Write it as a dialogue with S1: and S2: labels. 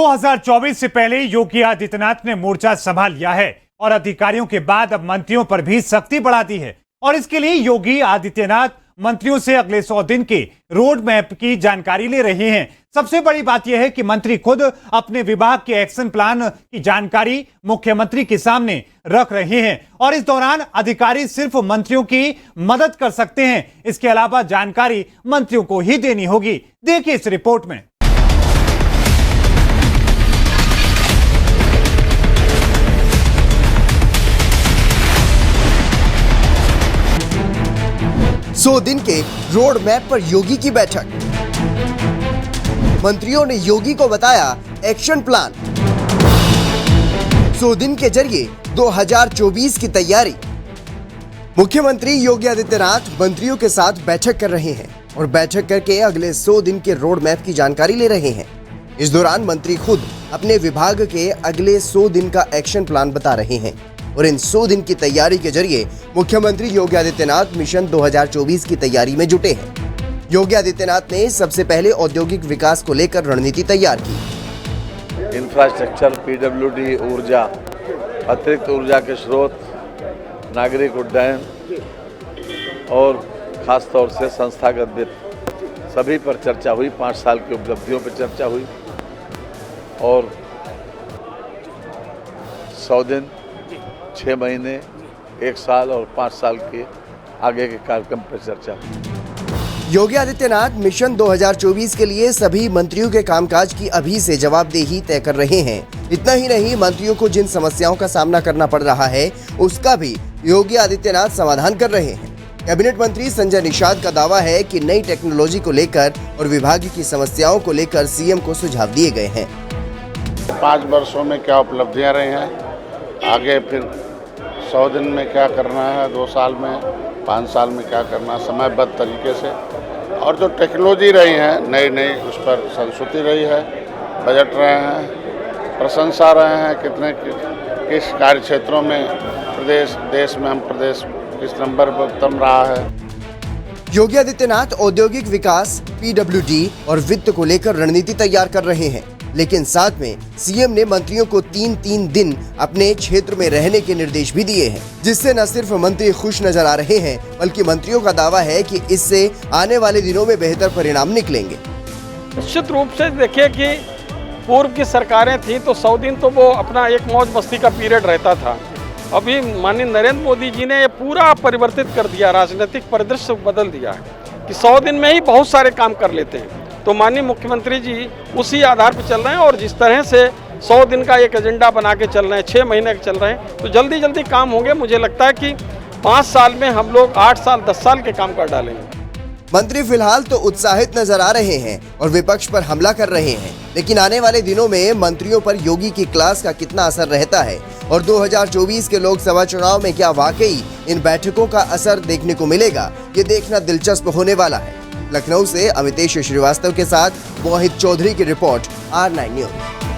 S1: 2024 से पहले योगी आदित्यनाथ ने मोर्चा संभाल लिया है और अधिकारियों के बाद अब मंत्रियों पर भी सख्ती बढ़ा दी है। और इसके लिए योगी आदित्यनाथ मंत्रियों से अगले 100 दिन के रोड मैप की जानकारी ले रहे हैं। सबसे बड़ी बात यह है कि मंत्री खुद अपने विभाग के एक्शन प्लान की जानकारी मुख्यमंत्री के सामने रख रहे हैं और इस दौरान अधिकारी सिर्फ मंत्रियों की मदद कर सकते हैं। इसके अलावा जानकारी मंत्रियों को ही देनी होगी। देखिए इस रिपोर्ट में।
S2: सौ दिन के रोड मैप पर योगी की बैठक। मंत्रियों ने योगी को बताया एक्शन प्लान। 100 दिन के जरिए 2024 की तैयारी। मुख्यमंत्री योगी आदित्यनाथ मंत्रियों के साथ बैठक कर रहे हैं और बैठक करके अगले 100 दिन के रोड मैप की जानकारी ले रहे हैं। इस दौरान मंत्री खुद अपने विभाग के अगले 100 दिन का एक्शन प्लान बता रहे हैं और इन 100 दिन की तैयारी के जरिए मुख्यमंत्री योगी आदित्यनाथ मिशन 2024 की तैयारी में जुटे हैं। योगी आदित्यनाथ ने सबसे पहले औद्योगिक विकास को लेकर रणनीति तैयार की।
S3: इंफ्रास्ट्रक्चर, पीडब्ल्यूडी, ऊर्जा, अतिरिक्त ऊर्जा के स्रोत, नागरिक उड्डयन और खास तौर से संस्थागत वित्त, सभी पर चर्चा हुई। 5 साल की उपलब्धियों पर चर्चा हुई और 100 दिन, 6 महीने, 1 साल और 5 साल के आगे के कार्यक्रम पर चर्चा।
S2: योगी आदित्यनाथ मिशन 2024 के लिए सभी मंत्रियों के कामकाज की अभी से जवाबदेही तय कर रहे हैं। इतना ही नहीं, मंत्रियों को जिन समस्याओं का सामना करना पड़ रहा है उसका भी योगी आदित्यनाथ समाधान कर रहे हैं। कैबिनेट मंत्री संजय निषाद का दावा है कि नई टेक्नोलॉजी को लेकर और विभाग की समस्याओं को लेकर सीएम को सुझाव दिए गए हैं।
S4: 5 वर्षों में क्या उपलब्धियां रही हैं, आगे फिर 100 दिन में क्या करना है, 2 साल में, 5 साल में क्या करना है, समयबद्ध तरीके से। और जो टेक्नोलॉजी रही है नई उस पर संस्तुति रही है, बजट रहे हैं, प्रशंसा रहे हैं कितने किस कार्य क्षेत्रों में देश में प्रदेश किस नंबर पर उत्तम रहा है।
S2: योगी आदित्यनाथ औद्योगिक विकास, पीडब्ल्यूडी और वित्त को लेकर रणनीति तैयार कर रहे हैं, लेकिन साथ में सीएम ने मंत्रियों को 3-3 दिन अपने क्षेत्र में रहने के निर्देश भी दिए हैं, जिससे न सिर्फ मंत्री खुश नजर आ रहे हैं बल्कि मंत्रियों का दावा है कि इससे आने वाले दिनों में बेहतर परिणाम निकलेंगे।
S5: निश्चित रूप से देखिए कि पूर्व की सरकारें थी तो 100 दिन तो वो अपना एक मौज मस्ती का पीरियड रहता था। अभी माननीय नरेंद्र मोदी जी ने ये पूरा परिवर्तित कर दिया, राजनीतिक परिदृश्य बदल दिया है कि 100 दिन में ही बहुत सारे काम कर लेते हैं। तो माननीय मुख्यमंत्री जी उसी आधार पर चल रहे हैं और जिस तरह से 100 दिन का एक एजेंडा बना के चल रहे हैं, 6 महीने के चल रहे हैं, तो जल्दी जल्दी काम होंगे। मुझे लगता है कि 5 साल में हम लोग 8 साल 10 साल के काम कर डालेंगे।
S2: मंत्री फिलहाल तो उत्साहित नजर आ रहे हैं और विपक्ष पर हमला कर रहे हैं, लेकिन आने वाले दिनों में मंत्रियों पर योगी की क्लास का कितना असर रहता है और 2024 के लोकसभा चुनाव में क्या वाकई इन बैठकों का असर देखने को मिलेगा, ये देखना दिलचस्प होने वाला है। लखनऊ से अमितेश श्रीवास्तव के साथ मोहित चौधरी की रिपोर्ट, R9 न्यूज।